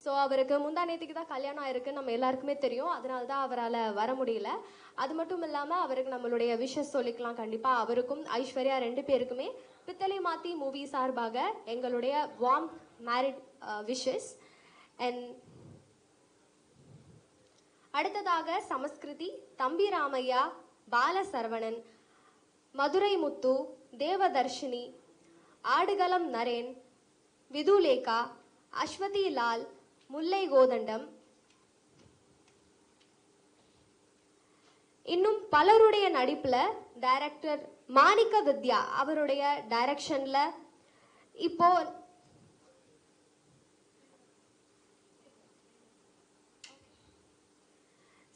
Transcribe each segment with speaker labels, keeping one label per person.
Speaker 1: So அவருக்கு முந்தானேத்துக்கு தான் கல்யாணம் ஆயிருக்குன்னு நம்ம எல்லாருக்குமே தெரியும். அதனால தான் அவரால் வர முடியல. அது மட்டும் இல்லாமல் அவருக்கு நம்மளுடைய விஷஸ் சொல்லிக்கலாம். கண்டிப்பாக அவருக்கும் ஐஸ்வர்யா 2 பேருக்குமே பித்தளை மாத்தி மூவி சார்பாக எங்களுடைய வார்ம் மேரிட் விஷஸ். அண்ட் அடுத்ததாக சமஸ்கிருதி, தம்பி ராமையா, பாலசரவணன், மதுரை முத்து, தேவதர்ஷினி, ஆடுகளம் நரேன், விதுலேகா, அஸ்வதி லால், முல்லை கோதண்டம், இன்னும் பலருடைய நடிப்புல டைரக்டர் மாணிக்க வித்யா அவருடைய டைரக்ஷன்ல இப்போ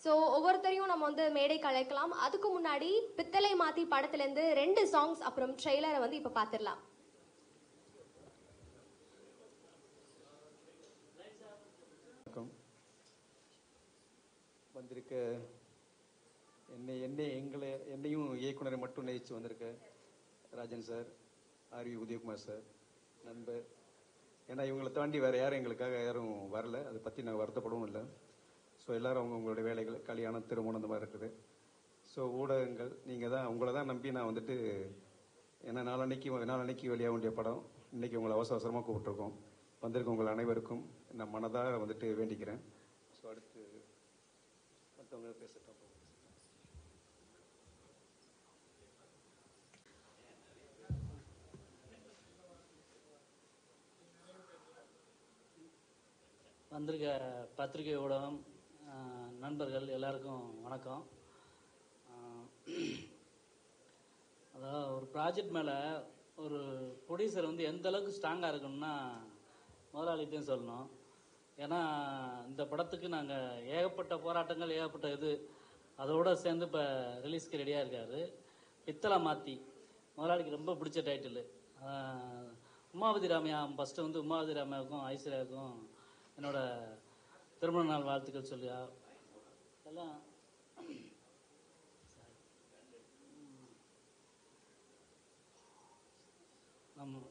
Speaker 1: ஸோ ஒவ்வொருத்தரையும் நம்ம வந்து மேடை கலைக்கலாம். அதுக்கு முன்னாடி பித்தளை மாத்தி படத்துலேருந்து 2 சாங்ஸ் அப்புறம் ட்ரெய்லரை வந்து இப்போ பார்த்துடலாம்.
Speaker 2: வந்திருக்க என்னையும் இயக்குனரை மட்டும் நேசித்து வந்திருக்க ராஜன் சார், ஆர்வி உதயகுமார் சார், நண்பர். ஏன்னா இவங்களை தாண்டி வேறு யாரும் எங்களுக்காக யாரும் வரல. அதை பற்றி நாங்கள் வருத்தப்படவும் இல்லை. ஸோ எல்லோரும் அவங்களுடைய வேலைகள், கல்யாணம், திருமணம் அந்த மாதிரி இருக்குது. ஸோ ஊடகங்கள் நீங்கள் தான், உங்களை தான் நம்பி நான் வந்துட்டு, ஏன்னா நாளன்னைக்கு வெளியாக வேண்டிய படம் இன்றைக்கி உங்களை அவசரமாக கூப்பிட்ருக்கோம். வந்திருக்க உங்கள் அனைவருக்கும் நான் மனதாக வந்துட்டு வேண்டிக்கிறேன். ஸோ அடுத்து மற்றவங்க பேசட்டும்.
Speaker 3: வந்திருக்க பத்திரிகை ஊடகம் நண்பர்கள் எல்லாருக்கும் வணக்கம். அதாவது ஒரு ப்ராஜெக்ட் மேலே ஒரு ப்ரொடியூசர் வந்து எந்த அளவுக்கு ஸ்ட்ராங்காக இருக்கணும்னா முதலாளித்தையும் சொல்லணும். ஏன்னா இந்த படத்துக்கு நாங்கள் ஏகப்பட்ட போராட்டங்கள், ஏகப்பட்ட இது அதோடு சேர்ந்து இப்போ ரிலீஸ்க்கு ரெடியாக இருக்கார். பித்தளை மாற்றி முதலாளிக்கு ரொம்ப பிடிச்ச டைட்டில். உமாபதி ராமையா ஃபஸ்ட்டு வந்து உமாபதி ராமையாவுக்கும் ஐஸ்வர்யாவுக்கும் என்னோட திருமண நாள் வாழ்த்துக்கள் சொல்லியா எல்லாம். நம்ம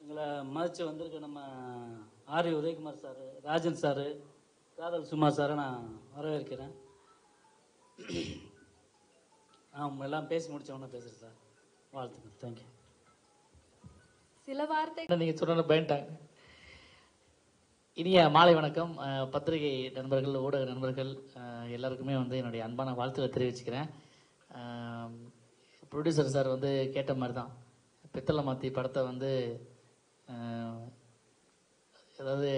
Speaker 3: எங்களை மதிச்சு வந்திருக்க நம்ம ஆர்வி உதயகுமார் சார், ராஜன் சார், காதல் சுமா சாரை நான் வரவேற்கிறேன். நான் எல்லாம் பேசி முடிச்சவொன்னே பேசுகிறேன் சார். வாழ்த்துக்கள். தேங்க்யூ.
Speaker 1: சில வார்த்தை
Speaker 4: நீங்கள் சொன்ன பயன்ட்டாங்க. இனிய மாலை வணக்கம். பத்திரிகை நண்பர்கள், ஊடக நண்பர்கள் எல்லாருக்குமே வந்து என்னுடைய அன்பான வாழ்த்துக்களை தெரிவிச்சுக்கிறேன். ப்ரொடியூசர் சார் வந்து கேட்ட மாதிரி தான் பித்தளை மாற்றி படத்தை வந்து அதாவது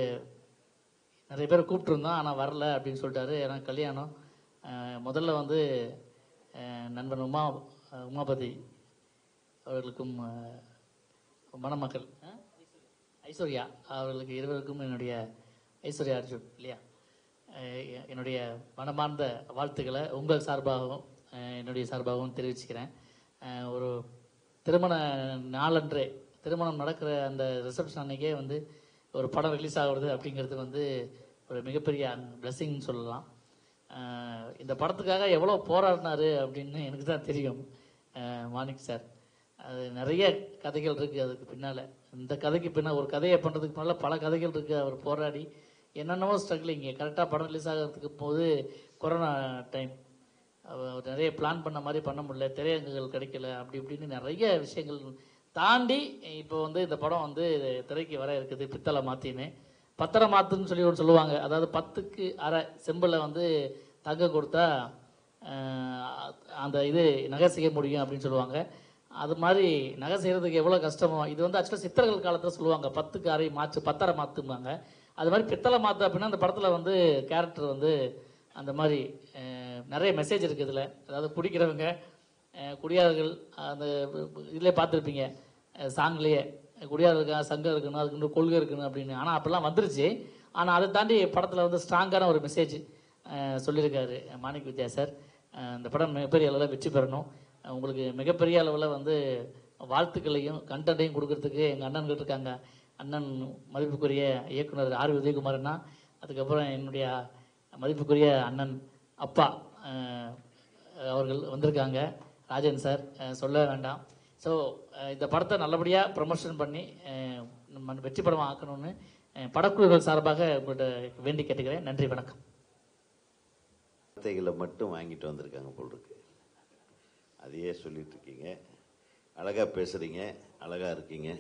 Speaker 4: நிறைய பேர் கூப்பிட்டுருந்தோம், ஆனால் வரல அப்படின்னு சொல்லிட்டாரு. ஏன்னா கல்யாணம் முதல்ல வந்து நண்பன் உமாபதி அவர்களுக்கும் மணமக்கள் ஐஸ்வர்யா அவர்களுக்கு இருவருக்கும் என்னுடைய ஐஸ்வர்யா அர்ஜுன் இல்லையா என்னுடைய மனமார்ந்த வாழ்த்துக்களை உங்கள் சார்பாகவும் என்னுடைய சார்பாகவும் தெரிவிச்சுக்கிறேன். ஒரு திருமண நாளன்றே, திருமணம் நடக்கிற அந்த ரிசப்ஷன் அன்றைக்கே வந்து ஒரு படம் ரிலீஸ் ஆகுறது அப்படிங்கிறது வந்து ஒரு மிகப்பெரிய பிளெஸிங்னு சொல்லலாம். இந்த படத்துக்காக எவ்வளோ போராடினார் அப்படின்னு எனக்கு தான் தெரியும் மாணிக் சார். அது நிறைய கதைகள் இருக்குது அதுக்கு பின்னால். இந்த கதைக்கு பின்னால் ஒரு கதையை பண்ணுறதுக்கு முன்னால் பல கதைகள் இருக்குது. அவர் போராடி என்னென்னவோ ஸ்ட்ரகிளிங்க. கரெக்டாக படம் ரிலீஸ் ஆகிறதுக்கு போது கொரோனா டைம், அவர் நிறைய பிளான் பண்ண மாதிரி பண்ண முடியல, திரையரங்குகள் கிடைக்கல, அப்படி இப்படின்னு நிறைய விஷயங்கள் தாண்டி இப்போ வந்து இந்த படம் வந்து திரைக்கு வர இருக்குது. பித்தளை மாற்றின்னு பத்திர மாத்துன்னு சொல்லி ஒன்று சொல்லுவாங்க. அதாவது 10க்கு அரை செம்பில் வந்து தங்கம் கொடுத்தா அந்த இது நகை செய்ய முடியும் அப்படின்னு சொல்லுவாங்க. அது மாதிரி நகை செய்கிறதுக்கு எவ்வளோ கஷ்டமோ, இது வந்து ஆக்சுவலாக சித்தர்கள் காலத்தில் சொல்லுவாங்க 10க்கு அரை மாற்று பத்தரை மாற்றும்பாங்க. அது மாதிரி பித்தளை மாற்று அப்படின்னா அந்த படத்தில் வந்து கேரக்டர் வந்து அந்த மாதிரி நிறைய மெசேஜ் இருக்குது இதில். அதாவது குடிக்கிறவங்க, குடியாளர்கள், அந்த இதிலே பார்த்துருப்பீங்க சாங்லேயே, குடியாளர்கள் சங்கம் இருக்கணும், அதுக்கு கொள்கை இருக்கணும் அப்படின்னு. ஆனால் அப்படிலாம் வந்துருச்சு. ஆனால் அதை தாண்டி படத்தில் வந்து ஸ்ட்ராங்கான ஒரு மெசேஜ் சொல்லியிருக்காரு மாணிக் வித்யா சார். இந்த படம் மிகப்பெரிய அளவில் வெற்றி பெறணும். உங்களுக்கு மிகப்பெரிய அளவில் வந்து வாழ்த்துக்களையும் கண்டென்ட்டையும் கொடுக்கறதுக்கு எங்கள் அண்ணன்கள் இருக்காங்க. அண்ணன் மதிப்புக்குரிய இயக்குனர் ஆர்வி உதயகுமார் அண்ணா, அதுக்கப்புறம் என்னுடைய மதிப்புக்குரிய அண்ணன் அப்பா அவர்கள் வந்திருக்காங்க, ராஜன் சார், சொல்ல வேண்டாம். ஸோ இந்த படத்தை நல்லபடியாக ப்ரமோஷன் பண்ணி வெற்றி படமாக ஆக்கணும்னு படக்குழுக்கள் சார்பாக உங்கள்கிட்ட வேண்டி கேட்டுக்கிறேன். நன்றி, வணக்கம்.
Speaker 5: வார்த்தைகளை மட்டும் வாங்கிட்டு வந்திருக்காங்க போல் இருக்கு. அதையே சொல்லிட்டு இருக்கீங்க. அழகா பேசுறீங்க, அழகா இருக்கீங்க.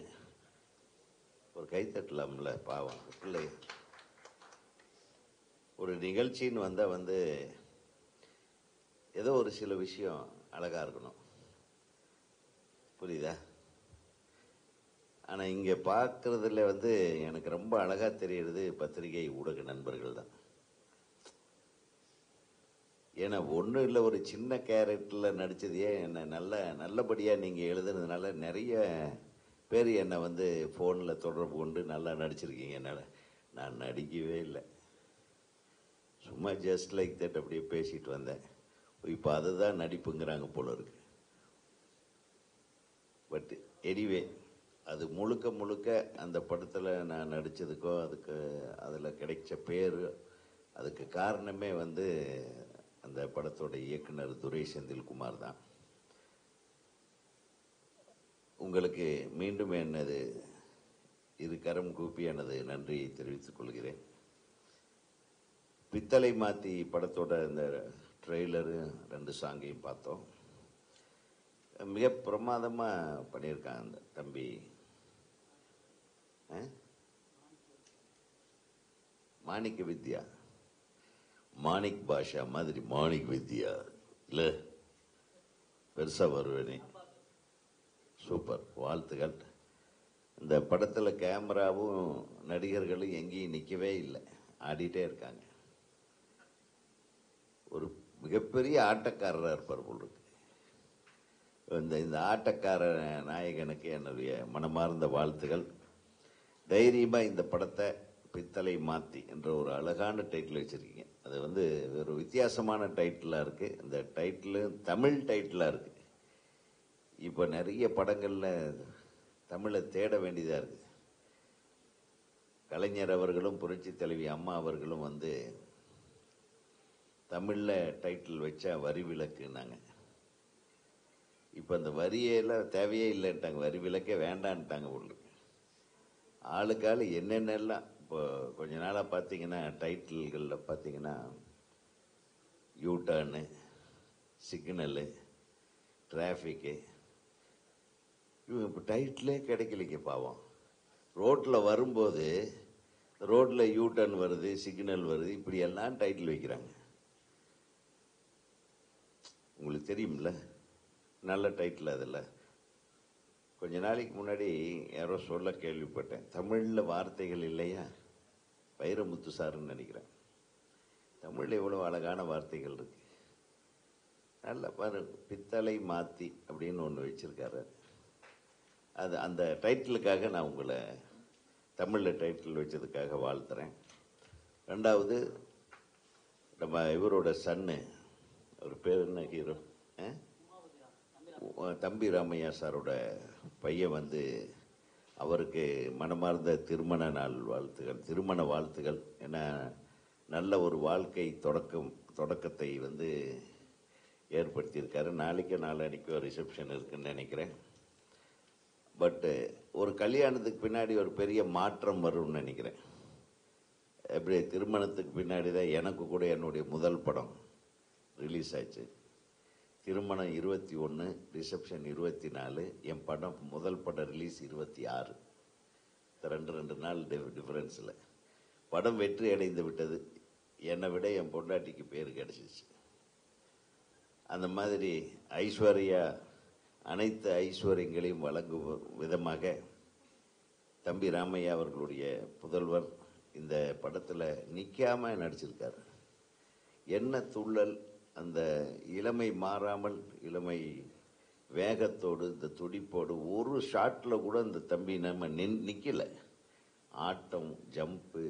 Speaker 5: ஒரு கை தட்டலாம்ல, பாவம் பிள்ளை. ஒரு நிகழ்ச்சின்னு வந்தா ஏதோ ஒரு சில விஷயம் அழகா இருக்கணும், புரியுதா? ஆனா இங்க பார்க்கறதுல எனக்கு ரொம்ப அழகா தெரியுறது பத்திரிகை ஊடக நண்பர்கள் தான். ஏன்னா ஒன்றும் இல்லை, ஒரு சின்ன கேரக்டரில் நடித்ததையே என்னை நல்லபடியாக நீங்கள் எழுதுனதுனால நிறைய பேர் என்னை ஃபோனில் தொடர்பு கொண்டு நல்லா நடிச்சிருக்கீங்க. என்னால் நான் நடிக்கவே இல்லை, சும்மா ஜஸ்ட் லைக் தட் அப்படியே பேசிட்டு வந்தேன். இப்போ அதுதான் நடிப்புங்கிறாங்க போல இருக்கு. பட் எனிவே, அது முழுக்க அந்த படத்தில் நான் நடித்ததுக்கோ அதில் கிடைச்ச பேர், அதுக்கு காரணமே அந்த படத்தோட இயக்குனர் துரை செந்தில்குமார் தான். உங்களுக்கு மீண்டும் எனது இரு கரம் கூப்பி எனது நன்றியை தெரிவித்துக் கொள்கிறேன். பித்தளை மாத்தி படத்தோட இந்த ட்ரெய்லரு 2 சாங்கையும் பார்த்தோம். மிக பிரமாதமா பண்ணியிருக்காங்க அந்த தம்பி. மாணிக்க வித்யா, மாணிக் பாஷா மாதிரி மாணிக் வித்யா இல்ல, பெருசா வருவேனே. சூப்பர், வாழ்த்துக்கள். இந்த படத்துல கேமராவும் நடிகர்களும் எங்கேயும் நிக்கவே இல்லை, ஆடிட்டே இருக்காங்க. ஒரு மிகப்பெரிய ஆட்டக்காரராக இருப்பார் போல் இருக்கு. இந்த ஆட்டக்கார நாயகனுக்கு என்னுடைய மனமார்ந்த வாழ்த்துகள். தைரியமா இந்த படத்தை பித்தளை மாத்தி என்ற ஒரு அழகான டைட்டில் வச்சிருக்கீங்க. அது ஒரு வித்தியாசமான டைட்டிலா இருக்கு. இந்த டைட்டில் தமிழ் டைட்டிலா இருக்கு. இப்ப நிறைய படங்கள்ல தமிழை தேட வேண்டியதா இருக்கு. கலைஞர் அவர்களும் புரட்சி தலைவி அம்மா அவர்களும் தமிழ்ல டைட்டில் வச்சா வரி விலக்குனாங்க. இப்ப அந்த வரியெல்லாம் தேவையே இல்லைன்ட்டாங்க, வரி விலக்கே வேண்டான்ட்டாங்க. உள்ளு ஆளுக்காள் என்னென்னலாம் இப்போ கொஞ்ச நாளாக பார்த்தீங்கன்னா டைட்டில்களில் பார்த்தீங்கன்னா யூ டர்னு, சிக்னலு, டிராஃபிக்கு, இவங்க இப்போ டைட்டிலே கிடைக்கலைங்க பாவம். ரோட்டில் வரும்போது ரோட்டில் யூ டர்ன் வருது, சிக்னல் வருது, இப்படி எல்லாம் டைட்டில் வைக்கிறாங்க. உங்களுக்கு தெரியும்ல, நல்ல டைட்டில். அதில் கொஞ்ச நாளைக்கு முன்னாடி யாரோ சொல்ல கேள்விப்பட்டேன், தமிழில் வார்த்தைகள் இல்லையா, வைரமுத்து சாருன்னு நினைக்கிறேன். தமிழில் எவ்வளோ அழகான வார்த்தைகள் இருக்கு. நல்ல பாரு, பித்தளை மாத்தி அப்படின்னு ஒன்று வச்சிருக்காரு. அது அந்த டைட்டிலுக்காக நான் உங்களை தமிழில் டைட்டில் வச்சதுக்காக வாழ்த்துறேன். ரெண்டாவது, நம்ம இவரோட சன்னு, அவர் பேர் என்ன, ஹீரோ தம்பி ராமையா சாரோட பையன் அவருக்கு மனமார்ந்த திருமண நாள் வாழ்த்துகள், திருமண வாழ்த்துகள். ஏன்னா நல்ல ஒரு வாழ்க்கை தொடக்கத்தை ஏற்படுத்தியிருக்காரு. நாளைக்கோ ரிசப்ஷன் இருக்குன்னு நினைக்கிறேன். பட்டு ஒரு கல்யாணத்துக்கு பின்னாடி ஒரு பெரிய மாற்றம் வரும்னு நினைக்கிறேன். எப்படி திருமணத்துக்கு பின்னாடி தான் எனக்கு கூட என்னுடைய முதல் படம் ரிலீஸ் ஆச்சு. திருமணம் 21, ரிசப்ஷன் 24, என் படம் முதல் படம் ரிலீஸ் 26. 2 நாள் டிஃபரன்ஸில் படம் வெற்றி அடைந்து விட்டது. என்னை விட என் பொண்டாட்டிக்கு பேர் கிடைச்சிச்சு. அந்த மாதிரி ஐஸ்வர்யா அனைத்து ஐஸ்வர்யங்களையும் வழங்கும் விதமாக தம்பி ராமையா அவர்களுடைய புதல்வர் இந்த படத்தில் நிற்காம நடிச்சிருக்காரு. என்ன துள்ளல், அந்த இளமை மாறாமல் இளமை வேகத்தோடு இந்த துடிப்போடு ஒரு ஷாட்டில் கூட இந்த தம்பி நம்ம நிற்கல. ஆட்டம், ஜம்ப்பு,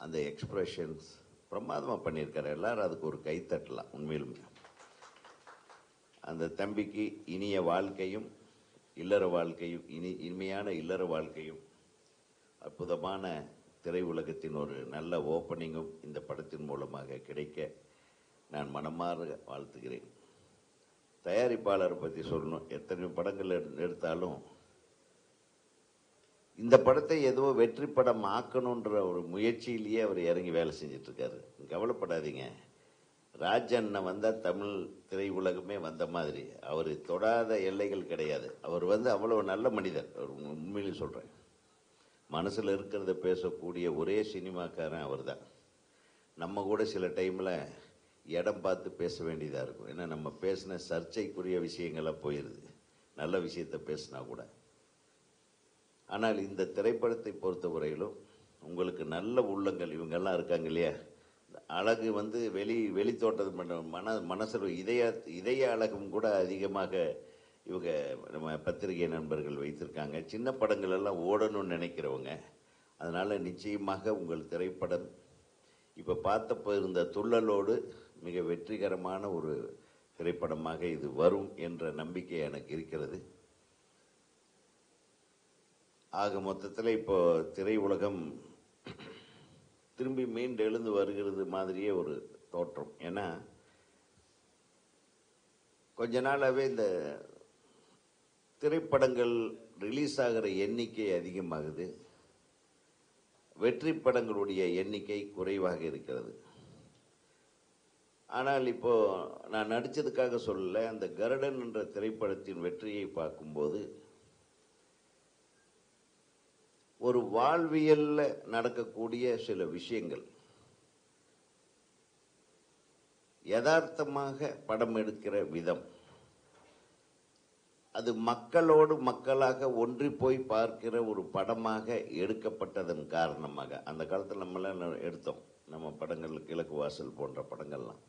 Speaker 5: அந்த எக்ஸ்பிரஷன்ஸ் பிரமாதமாக பண்ணியிருக்காரு. எல்லாரும் அதுக்கு ஒரு கை தட்டலாம். உண்மையிலுமே அந்த தம்பிக்கு இனிய வாழ்க்கையும் இல்லற வாழ்க்கையும் இனிமையான இல்லற வாழ்க்கையும் அற்புதமான திரையுலகத்தின் ஒரு நல்ல ஓப்பனிங்கும் இந்த படத்தின் மூலமாக கிடைக்க நான் மனமாற வாழ்த்துகிறேன். தயாரிப்பாளரை பற்றி சொல்லணும். எத்தனை படங்கள் எடுத்தாலும் இந்த படத்தை ஏதோ வெற்றி படம் ஆக்கணுன்ற ஒரு முயற்சியிலேயே அவர் இறங்கி வேலை செஞ்சுட்டு இருக்காரு. கவலைப்படாதீங்க. ராஜ் அண்ணன் வந்தால் தமிழ் திரையுலகமே வந்த மாதிரி. அவர் தொடாத எல்லைகள் கிடையாது. அவர் அவ்வளவு நல்ல மனிதர். அவர் உண்மையிலே சொல்கிறேன். மனசில் இருக்கிறத பேசக்கூடிய ஒரே சினிமாக்காரன் அவர் தான். நம்ம கூட சில டைமில் இடம் பார்த்து பேச வேண்டியதாக இருக்கும். ஏன்னா நம்ம பேசின சர்ச்சைக்குரிய விஷயங்களாக போயிடுது, நல்ல விஷயத்தை பேசினா கூட. ஆனால் இந்த திரைப்படத்தை பொறுத்தவரையிலும் உங்களுக்கு நல்ல உள்ளங்கள் இவங்கெல்லாம் இருக்காங்க இல்லையா, அழகு வெளி தோட்டது மனசில் இதய அழகும் கூட அதிகமாக இவங்க நம்ம பத்திரிகை நண்பர்கள் வைத்திருக்காங்க. சின்ன படங்கள் எல்லாம் ஓடணும்னு நினைக்கிறவங்க. அதனால் நிச்சயமாக உங்கள் திரைப்படம் இப்போ பார்த்தப்போ இருந்த துள்ளலோடு மிக வெற்றிகரமான ஒரு திரைப்படமாக இது வரும் என்ற நம்பிக்கை எனக்கு இருக்கிறது. ஆக மொத்தத்தில் இப்போ திரையுலகம் திரும்பி மீண்டு எழுந்து வருகிறது மாதிரியே ஒரு தோற்றம். ஏன்னா கொஞ்ச நாளாகவே இந்த திரைப்படங்கள் ரிலீஸ் ஆகிற எண்ணிக்கை அதிகமாகுது, வெற்றி படங்களுடைய எண்ணிக்கை குறைவாக இருக்கிறது. ஆனால் இப்போ நான் நடித்ததுக்காக சொல்லலை, அந்த கருடன் என்ற திரைப்படத்தின் வெற்றியை பார்க்கும்போது ஒரு வாழ்வியல்ல நடக்கக்கூடிய சில விஷயங்கள் யதார்த்தமாக படம் எடுக்கிற விதம், அது மக்களோடு மக்களாக ஒன்றி போய் பார்க்கிற ஒரு படமாக எடுக்கப்பட்டதன் காரணமாக, அந்த காலத்தில் நம்மளாம் எடுத்தோம் நம்ம படங்கள், கிழக்கு வாசல் போன்ற படங்கள்லாம்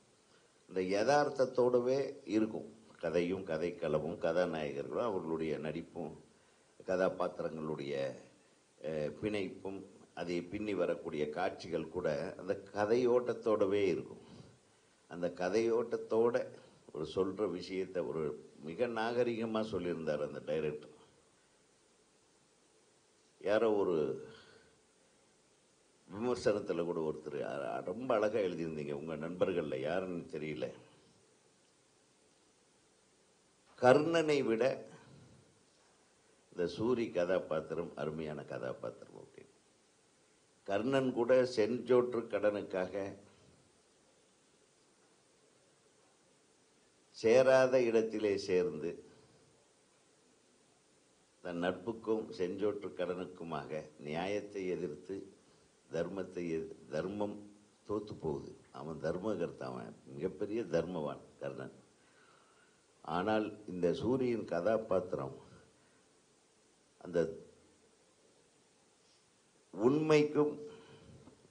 Speaker 5: இந்த யதார்த்தத்தோடவே இருக்கும். கதையும் கதைக்களமும் கதாநாயகர்களும் அவர்களுடைய நடிப்பும் கதாபாத்திரங்களுடைய பிணைப்பும் அதை பின்னி வரக்கூடிய காட்சிகள் கூட அந்த கதையோட்டத்தோடவே இருக்கும். அந்த கதையோட்டத்தோட ஒரு சொல்கிற விஷயத்தை ஒரு மிக நாகரிகமாக சொல்லியிருந்தார் அந்த டைரக்டர். யாரோ ஒரு விமர்சனத்தில் கூட ஒருத்தர் ரொம்ப அழகாக எழுதியிருந்தீங்க, உங்கள் நண்பர்களில் யாருன்னு தெரியல, கர்ணனை விட இந்த சூரி கதாபாத்திரம் அருமையான கதாபாத்திரம். ஓகே, கர்ணன் கூட செஞ்சோற்று கடனுக்காக சேராத இடத்திலே சேர்ந்து தன் நட்புக்கும் செஞ்சோற்று கடனுக்குமாக நியாயத்தை எதிர்த்து தர்மம் தோத்து போகுது. அவன் தர்மகர்த்தா, அவன் மிகப்பெரிய தர்மவான் கர்ணன். ஆனால் இந்த சூரியன் கதாபாத்திரம் அந்த உண்மைக்கும்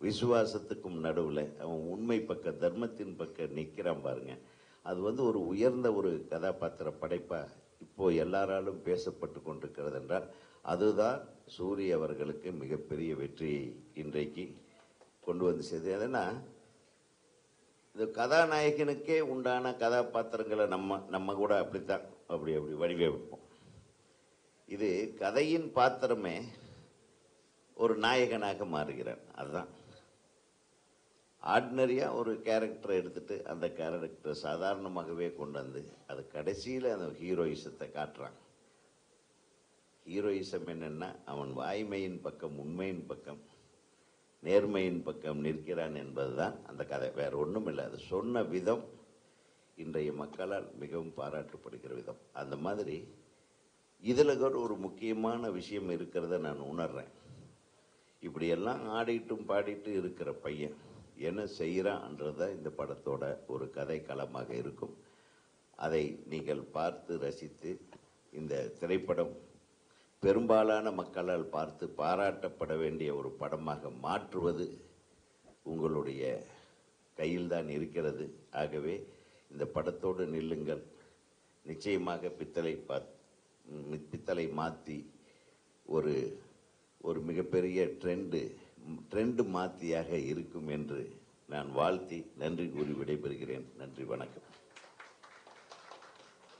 Speaker 5: விசுவாசத்துக்கும் நடுவில் அவன் உண்மை பக்க தர்மத்தின் பக்கம் நிற்கிறான் பாருங்க. அது ஒரு உயர்ந்த ஒரு கதாபாத்திர படைப்பா இப்போ எல்லாராலும் பேசப்பட்டு கொண்டிருக்கிறது என்றால் அதுதான் சூரிய அவர்களுக்கு மிகப்பெரிய வெற்றியை இன்றைக்கு கொண்டு வந்து செய்து. அதனா இந்த கதாநாயகனுக்கே உண்டான கதாபாத்திரங்களை நம்ம கூட அப்படித்தான் அப்படி வடிவமைப்போம். இது கதையின் பாத்திரமே ஒரு நாயகனாக மாறுகிறான். அதுதான் ஆர்டினரியாக ஒரு கேரக்டரை எடுத்துட்டு அந்த கேரக்டரை சாதாரணமாகவே கொண்டு வந்து அது கடைசியில் அந்த ஹீரோயிசத்தை காட்டுறான். ஹீரோயிசம் என்னென்னா அவன் வாய்மையின் பக்கம், உண்மையின் பக்கம், நேர்மையின் பக்கம் நிற்கிறான் என்பதுதான் அந்த கதை, வேற ஒன்றும் இல்லை. அது சொன்ன விதம் இன்றைய மக்களால் மிகவும் பாராட்டப்படுகிற விதம். அந்த மாதிரி இதில் ஒரு முக்கியமான விஷயம் இருக்கிறத நான் உணர்றேன். இப்படியெல்லாம் ஆடிட்டும் பாடிட்டு இருக்கிற பையன் என்ன செய்கிறான்றத இந்த படத்தோட ஒரு கதை களமாக இருக்கும். அதை நீங்கள் பார்த்து ரசித்து இந்த திரைப்படம் பெரும்பாலான மக்களால் பார்த்து பாராட்டப்பட வேண்டிய ஒரு படமாக மாற்றுவது உங்களுடைய கையில்தான் இருக்கிறது. ஆகவே இந்த படத்தோடு நில்லுங்கள். நிச்சயமாக பித்தளை மாற்றி ஒரு மிகப்பெரிய ட்ரெண்டு மாத்தியாக இருக்கும் என்று நான் வாழ்த்தி நன்றி கூறி விடைபெறுகிறேன். நன்றி, வணக்கம்.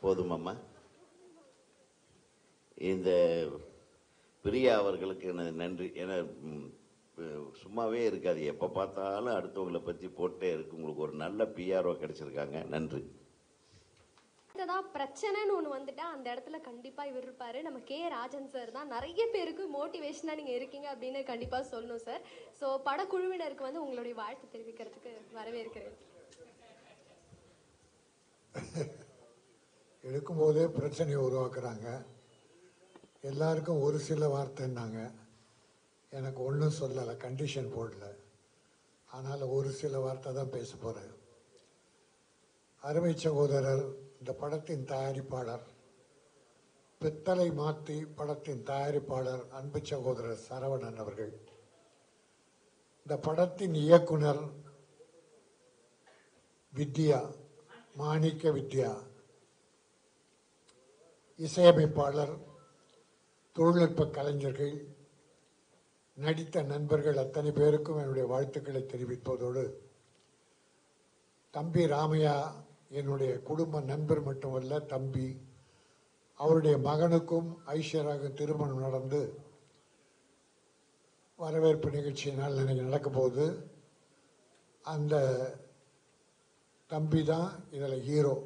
Speaker 5: போதுமாம்மா? இந்த பிரியா அவர்களுக்கு எனது நன்றி. ஏன்னா சும்மாவே இருக்காது, எப்போ பார்த்தாலும் அடுத்தவங்களை பற்றி போட்டே இருக்கு. உங்களுக்கு ஒரு நல்ல பிஆர்ஓ கிடைச்சிருக்காங்க. நன்றி.
Speaker 1: அடுத்ததா பிரச்சனைன்னு ஒன்று வந்துட்டா அந்த இடத்துல கண்டிப்பா இவர் இருப்பாரு. நம்ம கே ராஜன் சார் தான் நிறைய பேருக்கு மோட்டிவேஷனா நீங்க இருக்கீங்க அப்படின்னு கண்டிப்பா சொல்லணும் சார். ஸோ படக்குழுவினருக்கு வந்து உங்களுடைய வாழ்த்து தெரிவிக்கிறதுக்கு வரவேற்கிறேன்.
Speaker 6: எடுக்கும்போதே பிரச்சனையை உருவாக்குறாங்க. எல்லாருக்கும் ஒரு சில வார்த்தைன்னாங்க. எனக்கு ஒன்றும் சொல்லலை, கண்டிஷன் போடல. அதனால் ஒரு சில வார்த்தை தான் பேச போகிறேன். அருமை சகோதரர், இந்த படத்தின் தயாரிப்பாளர், பித்தளை மாத்தி படத்தின் தயாரிப்பாளர் அன்பு சகோதரர் சரவணன் அவர்கள், இந்த படத்தின் இயக்குனர் வித்யா, மாணிக்க வித்யா, இசையமைப்பாளர், தொழில்நுட்ப கலைஞர்கள், நடித்த நண்பர்கள் அத்தனை பேருக்கும் என்னுடைய வாழ்த்துக்களை தெரிவிப்பதோடு, தம்பி ராமையா என்னுடைய குடும்ப நண்பர் மட்டுமல்ல, தம்பி, அவருடைய மகனுக்கும் ஐஸ்வர்யாவுக்கும் திருமணம் நடந்து வரவேற்பு நிகழ்ச்சியினால் எனக்கு நடக்க போகுது. அந்த தம்பி தான் இதில் ஹீரோ.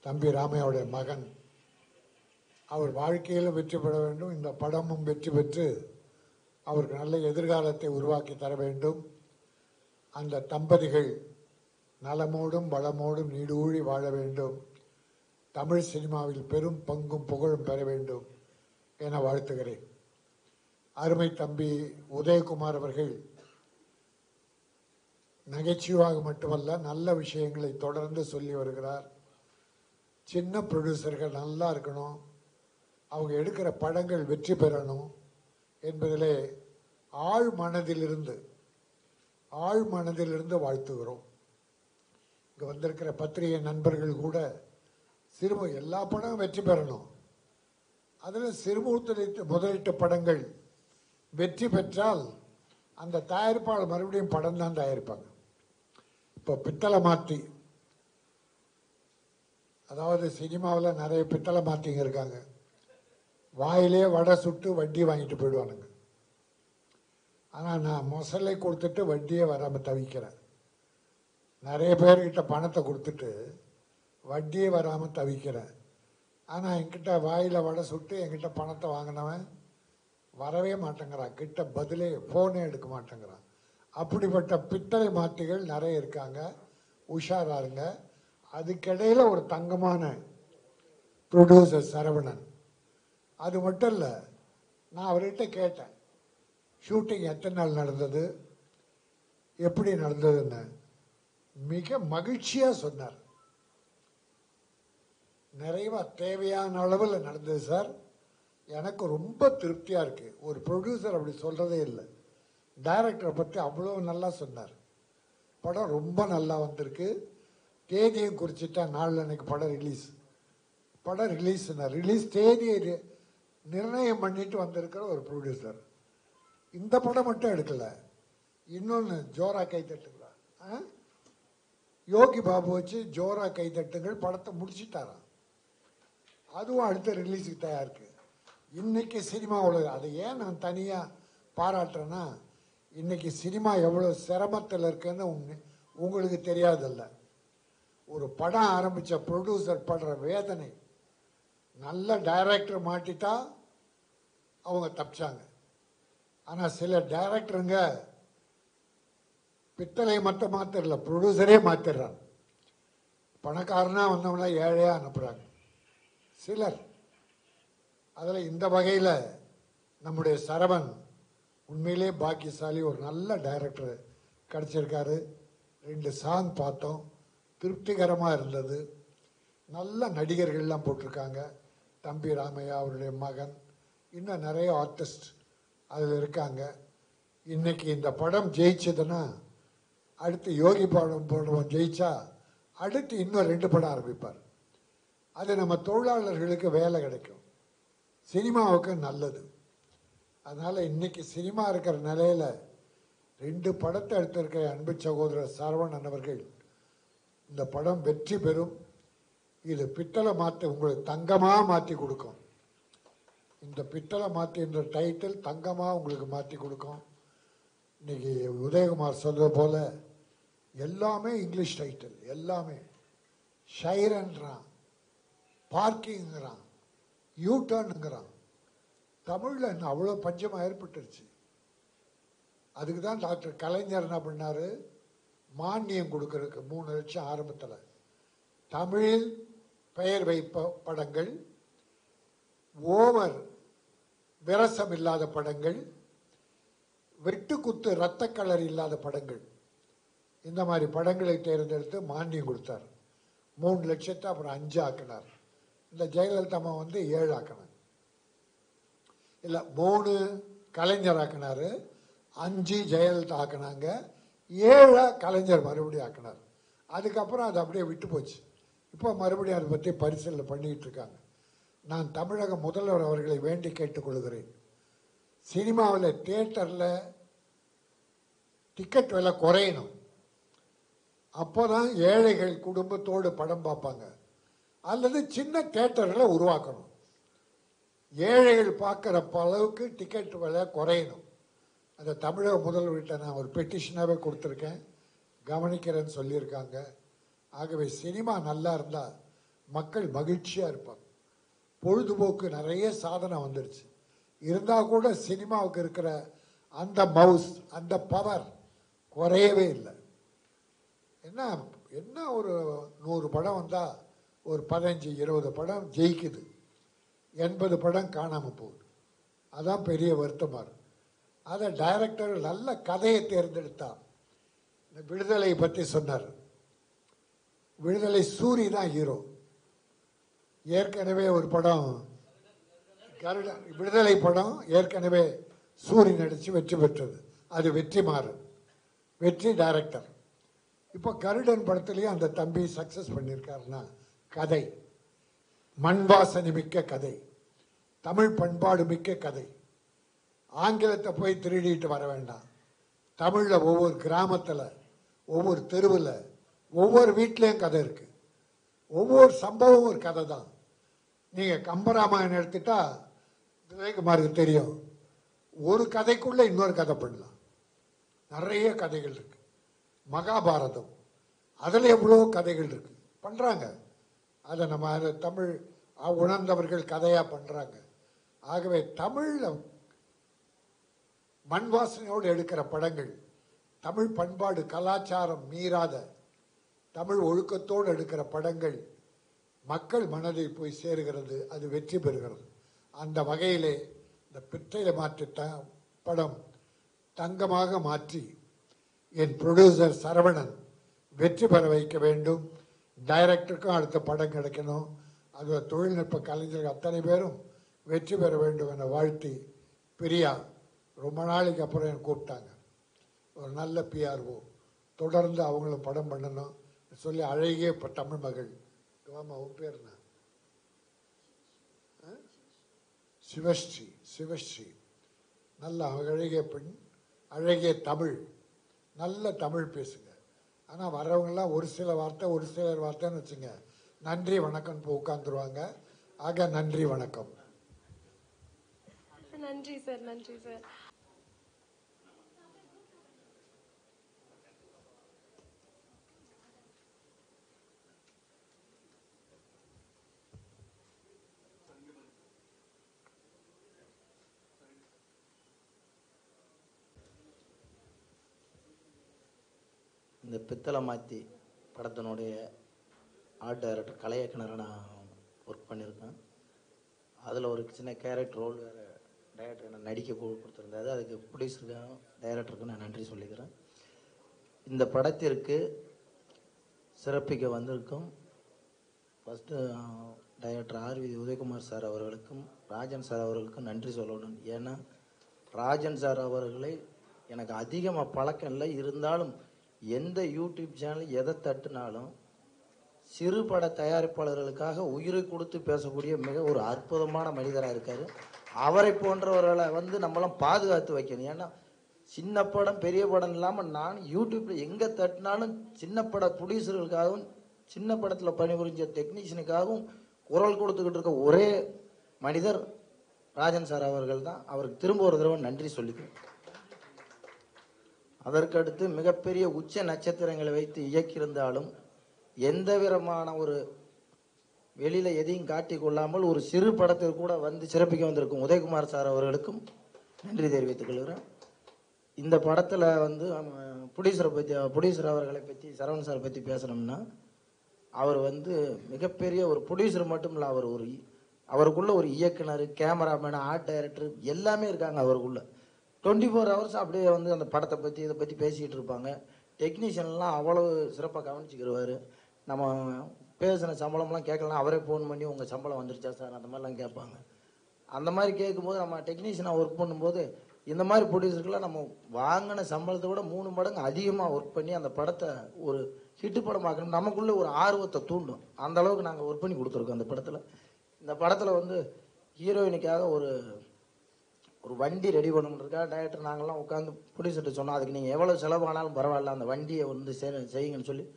Speaker 6: தம்பி ராமையாவுடைய மகன். அவர் வாழ்க்கையில் வெற்றி பெற வேண்டும், இந்த படமும் வெற்றி பெற்று அவருக்கு நல்ல எதிர்காலத்தை உருவாக்கி தர வேண்டும். அந்த தம்பதிகள் நலமோடும் வளமோடும் நீடூழி வாழ வேண்டும். தமிழ் சினிமாவில் பெரும் பங்கும் புகழும் பெற வேண்டும் என வாழ்த்துகிறேன். அருமை தம்பி உதயகுமார் அவர்கள் நகைச்சுவாக மட்டுமல்ல, நல்ல விஷயங்களை தொடர்ந்து சொல்லி வருகிறார். சின்ன ப்ரொடியூசர்கள் நல்லா இருக்கணும், அவங்க எடுக்கிற படங்கள் வெற்றி பெறணும் என்பதிலே ஆழ் மனதிலிருந்து வாழ்த்துகிறோம். இங்கே வந்திருக்கிற பத்திரிகை நண்பர்கள் கூட எல்லா படமும் வெற்றி பெறணும். அதில் முதலீட்டு படங்கள் வெற்றி பெற்றால் அந்த தயாரிப்பாளர் மறுபடியும் படம் தான் தயாரிப்பாங்க. இப்போ பித்தளை மாத்தி, அதாவது சினிமாவில் நிறைய பித்தளை மாத்திங்க இருக்காங்க. வாயிலே வடை சுட்டு வட்டி வாங்கிட்டு போயிடுவானுங்க. ஆனால் நான் மொசலை கொடுத்துட்டு வட்டியே வராமல் தவிக்கிறேன். நிறைய பேர்கிட்ட பணத்தை கொடுத்துட்டு வட்டியே வராமல் தவிக்கிறேன். ஆனால் என்கிட்ட வாயில் வடை சுட்டு என்கிட்ட பணத்தை வாங்கினவன் வரவே மாட்டேங்கிறான், கிட்ட பதிலே ஃபோனே எடுக்க மாட்டேங்கிறான். அப்படிப்பட்ட பித்தளை மாத்திகள் நிறைய இருக்காங்க, உஷாராருங்க. அதுக்கிடையில் ஒரு தங்கமான ப்ரொடியூசர் சரவணன். அது மட்டும் இல்லை, நான் அவர்கிட்ட கேட்டேன், ஷூட்டிங் எத்தனை நாள் நடந்தது, எப்படி நடந்ததுன்னு. மிக மகிழ்ச்சியாக சொன்னார். நிறைவா தேவையான அளவில் நடந்தது சார், எனக்கு ரொம்ப திருப்தியாக இருக்குது. ஒரு ப்ரொடியூசர் அப்படி சொல்கிறதே இல்லை. டைரக்டரை பற்றி அவ்வளோ நல்லா சொன்னார். படம் ரொம்ப நல்லா வந்திருக்கு. தேதியும் குறிச்சிட்டா, நாளில் அன்னைக்கு படம் ரிலீஸ் ரிலீஸ் தேதியை நிர்ணயம் பண்ணிட்டு வந்திருக்கிற ஒரு ப்ரொடியூசர். இந்த படம் மட்டும் எடுக்கல, இன்னொன்று ஜோரா கைத்தட்டுங்களா, யோகி பாபு வச்சு ஜோரா கைத்தட்டுங்கள் படத்தை முடிச்சுட்டாராம். அதுவும் அடுத்த ரிலீஸுக்கு தயாரிக்கு. இன்னைக்கு சினிமாவில் அதை ஏன் நான் தனியாக பாராட்டுறேன்னா, இன்னைக்கு சினிமா எவ்வளோ சிரமத்தில் இருக்குன்னு உங்களுக்கு தெரியாதில்ல. ஒரு படம் ஆரம்பித்த ப்ரொடியூசர் படுற வேதனை, நல்ல டைரக்டர் மாட்டிட்டா அவங்க தப்பிச்சாங்க. ஆனால் சில டைரக்டருங்க பித்தளை மட்டும் மாத்திரல, ப்ரொடியூசரே மாத்திடுறாங்க. பணக்காரனா வந்தவங்கள ஏழையாக அனுப்புகிறாங்க சிலர். அதில் இந்த வகையில் நம்முடைய சரவண் உண்மையிலே பாக்கியசாலி, ஒரு நல்ல டைரக்டர் கிடச்சிருக்காரு. 2 சாங் பார்த்தோம், திருப்திகரமாக இருந்தது. நல்ல நடிகர்கள்லாம் போட்டிருக்காங்க. தம்பி ராமையா, அவருடைய மகன், இன்னும் நிறைய ஆர்டிஸ்ட் அதில் இருக்காங்க. இன்னைக்கு இந்த படம் ஜெயிச்சதுன்னா அடுத்து யோகி படம் ஜெயிச்சா அடுத்து இன்னும் 2 படம் ஆரம்பிப்பார். அது நம்ம தொழிலாளர்களுக்கு வேலை கிடைக்கும், சினிமாவுக்கு நல்லது. அதனால் இன்னைக்கு சினிமா இருக்கிற நிலையில் 2 படத்தை எடுத்திருக்கிற அன்பு சகோதரர் சரவணன் அவர்கள், இந்த படம் வெற்றி பெறும். இது பித்தளை மாற்றி உங்களுக்கு தங்கமாக மாற்றி கொடுக்கும். இந்த பித்தளை மாற்றின்ற டைட்டில் தங்கமாக உங்களுக்கு மாற்றி கொடுக்கும். இன்னைக்கு உதயகுமார் சொல்கிற போல் எல்லாமே இங்கிலீஷ் டைட்டில், எல்லாமே ஷைரன்றான், பார்க்கிங்கிறான், யூட்டர்னுங்கிறான். தமிழில் இன்னும் அவ்வளோ பஞ்சமாக ஏற்பட்டுருச்சு. அதுக்கு தான் டாக்டர் கலைஞர் என்ன பண்ணார், மானியம் கொடுக்கறதுக்கு 3 லட்சம் ஆரம்பத்தில். தமிழில் பெயர் வைப்ப படங்கள், ஓவர் விரசம் இல்லாத படங்கள், வெட்டுக்குத்து ரத்த கலர் இல்லாத படங்கள், இந்த மாதிரி படங்களை தேர்ந்தெடுத்து மானியம் கொடுத்தார். 3 லட்சத்தை அப்புறம் 5 ஆக்கினார். இந்த ஜெயலலிதா அம்மா வந்து 7 ஆக்கினார். இல்லை 3 கலைஞர் ஆக்கினார், 5 ஜெயலலிதா ஆக்கினாங்க, 7 கலைஞர் மறுபடியும் ஆக்கினார். அதுக்கப்புறம் அது அப்படியே விட்டு போச்சு. இப்போ மறுபடியும் அதை பற்றி பரிசீலனை பண்ணிக்கிட்டு இருக்காங்க. நான் தமிழக முதல்வர் அவர்களை வேண்டி கேட்டுக்கொள்கிறேன், சினிமாவில் தியேட்டரில் டிக்கெட் விலை குறையணும். அப்போ தான் ஏழைகள் குடும்பத்தோடு படம் பார்ப்பாங்க. அல்லது சின்ன தியேட்டர்களை உருவாக்கணும். ஏழைகள் பார்க்குற அளவுக்கு டிக்கெட் விலை குறையணும். அந்த தமிழக முதல்வர்கிட்ட நான் ஒரு பெட்டிஷனாகவே கொடுத்துருக்கேன், கவனிக்கிறேன்னு சொல்லியிருக்காங்க. ஆகவே சினிமா நல்லா இருந்தால் மக்கள் மகிழ்ச்சியாக இருப்பாங்க. பொழுதுபோக்கு நிறைய சாதனை வந்துடுச்சு. இருந்தால் கூட சினிமாவுக்கு இருக்கிற அந்த மவுஸ், அந்த பவர் குறையவே இல்லை. என்ன ஒரு 100 படம் வந்தால் ஒரு 15-20 படம் ஜெயிக்குது, 80 படம் காணாமல் போகுது. அதான் பெரிய வருத்தமாக இருக்கு. அதை டைரக்டர் நல்ல கதையை தேர்ந்தெடுத்தார். இந்த விடுதலை பற்றி சொன்னார். விடுதலை சூரி தான் ஹீரோ. ஏற்கனவே ஒரு படம் கருடன், விடுதலை படம் ஏற்கனவே சூரி நடித்து வெற்றி பெற்றது. அது வெற்றி டைரக்டர். இப்போ கருடன் படத்துலேயும் அந்த தம்பி சக்ஸஸ் பண்ணியிருக்காருன்னா, கதை மண் வாசனை மிக்க கதை, தமிழ் பண்பாடு மிக்க கதை. ஆங்கிலத்தை போய் திருடிட்டு வர வேண்டாம். தமிழில் ஒவ்வொரு கிராமத்தில், ஒவ்வொரு தெருவில், ஒவ்வொரு வீட்லேயும் கதை இருக்கு. ஒவ்வொரு சம்பவம் ஒரு கதை தான். நீங்கள் கம்பராமாயணம் எடுத்துட்டா விவேகுமாருக்கு தெரியும், ஒரு கதைக்குள்ள இன்னொரு கதை பண்ணலாம். நிறைய கதைகள் இருக்கு. மகாபாரதம், அதில் எவ்வளோ கதைகள் இருக்கு, பண்ணுறாங்க. அதை நம்ம தமிழ் உணர்ந்தவர்கள் கதையாக பண்ணுறாங்க. ஆகவே தமிழில் மண் வாசனையோடு எடுக்கிற படங்கள், தமிழ் பண்பாடு கலாச்சாரம் மீறாத தமிழ் ஒழுக்கத்தோடு எடுக்கிற படங்கள் மக்கள் மனதில் போய் சேருகிறது, அது வெற்றி பெறுகிறது. அந்த வகையிலே இந்த பிற்றையில் மாற்றி படம் தங்கமாக மாற்றி என் ப்ரொடியூசர் சரவணன் வெற்றி பெற வைக்க வேண்டும். டைரக்டருக்கும் அடுத்த படம் கிடைக்கணும். அது தொழில்நுட்ப கலைஞர்கள் அத்தனை பேரும் வெற்றி பெற வேண்டும் என வாழ்த்தி, பிரியா ரொம்ப நாளைக்கு அப்புறம் எனக்கு கூப்பிட்டாங்க. ஒரு நல்ல பிஆர்ஓ, தொடர்ந்து அவங்களும் படம் பண்ணணும் சொல்லி அழகிய தமிழ் மகள். ஆமாம், உன் பேர் என்ன? சிவஸ்ரீ. நல்ல அழகிய பெண், அழகிய தமிழ், நல்ல தமிழ் பேசுங்க. ஆனால் வரவங்கெல்லாம் ஒரு சிலர் வார்த்தைன்னு வச்சுங்க, நன்றி வணக்கம் இப்போ உட்காந்துருவாங்க. ஆக நன்றி வணக்கம்.
Speaker 1: நன்றி சார், நன்றி சார்.
Speaker 4: இந்த பித்தளை மாற்றி படத்தினுடைய ஆர்ட் டைரக்டர் கலை இயக்குனரை நான் ஒர்க் பண்ணியிருக்கேன். அதில் ஒரு சின்ன கேரக்டர் ரோல் வேறு டைரக்டர் என்ன நடிக்க கொடுத்துருந்தாரு. அதுக்கு ப்ரொடியூசருக்கும் டைரக்டருக்கு நான் நன்றி சொல்லிக்கிறேன். இந்த படத்திற்கு சிறப்பிக்க வந்திருக்கும் first director RV Udayakumar sir அவர்களுக்கும் ராஜன் சார் அவர்களுக்கும் நன்றி சொல்லணும். ஏன்னா ராஜன் சார் அவர்களை எனக்கு அதிகமாக பழக்கம் இல்லை, இருந்தாலும் எந்த யூடியூப் சேனல் எதை தட்டுனாலும் சிறுபட தயாரிப்பாளர்களுக்காக உயிரை கொடுத்து பேசக்கூடிய மிக ஒரு அற்புதமான மனிதராக இருக்கார். அவரை போன்றவர்களை நம்மளாம் பாதுகாத்து வைக்கணும். ஏன்னா சின்ன படம் பெரிய படம் இல்லாமல் நான் யூடியூப்பில் எங்கே தட்டினாலும் சின்ன பட ப்ரொடியூசர்களுக்காகவும் சின்ன படத்தில் பணிபுரிஞ்ச டெக்னீஷியனுக்காகவும் குரல் கொடுத்துக்கிட்டு இருக்க ஒரே மனிதர் ராஜன் சார் அவர்கள் தான். அவருக்கு திரும்ப ஒரு தடவை நன்றி சொல்லிக்கிறேன். அதற்கடுத்து மிகப்பெரிய உச்ச நட்சத்திரங்களை வைத்து இயக்கியிருந்தாலும் எந்த விதமான ஒரு
Speaker 7: வெளியில் எதையும் காட்டி கொள்ளாமல் ஒரு சிறு படத்தில் கூட வந்து சிறப்பிக்க வந்திருக்கும் உதயகுமார் சார் அவர்களுக்கும் நன்றி தெரிவித்துக் கொள்கிறேன். இந்த படத்தில் வந்து ப்ரொடியூசர் அவர்களை பற்றி சரவணன் சார் பற்றி பேசணும்னா, அவர் வந்து மிகப்பெரிய ஒரு ப்ரொடியூசர் மட்டும் இல்லை, அவருக்குள்ள ஒரு இயக்குனர், கேமராமேன், ஆர்ட் டைரக்டர் எல்லாமே இருக்காங்க அவருக்குள்ள. 24 hours அப்படியே வந்து அந்த படத்தை பற்றி இதை பற்றி பேசிக்கிட்டு இருப்பாங்க. டெக்னீஷியன்லாம் அவ்வளவு சிறப்பாக கவனிச்சுக்கிடுவார். நம்ம பேசின சம்பளம்லாம் கேட்கலாம், அவரே ஃபோன் பண்ணி உங்கள் சம்பளம் வந்துருச்சா சார் அந்த மாதிரிலாம் கேட்பாங்க. அந்த மாதிரி கேட்கும்போது நம்ம டெக்னீஷியனாக ஒர்க் பண்ணும்போது இந்த மாதிரி ப்ரொடியூசருக்கெல்லாம் நம்ம வாங்கின சம்பளத்தை விட 3 மடங்கு அதிகமாக ஒர்க் பண்ணி அந்த படத்தை ஒரு ஹிட்டு படமாக்கணும், நமக்குள்ளே ஒரு ஆர்வத்தை தூண்டும். அந்த அளவுக்கு நாங்கள் ஒர்க் பண்ணி கொடுத்துருக்கோம் அந்த படத்தில். இந்த படத்தில் வந்து ஹீரோயினுக்காக ஒரு வண்டி ரெடி பண்ணணுன்றதுக்காக டைரக்டர் நாங்கள்லாம் உட்காந்து ப்ரொடியூசர்கிட்ட சொன்னோம், அதுக்கு நீங்கள் எவ்வளோ செலவானாலும் பரவாயில்ல அந்த வண்டியை வந்து செய்யுங்கன்னு சொல்லி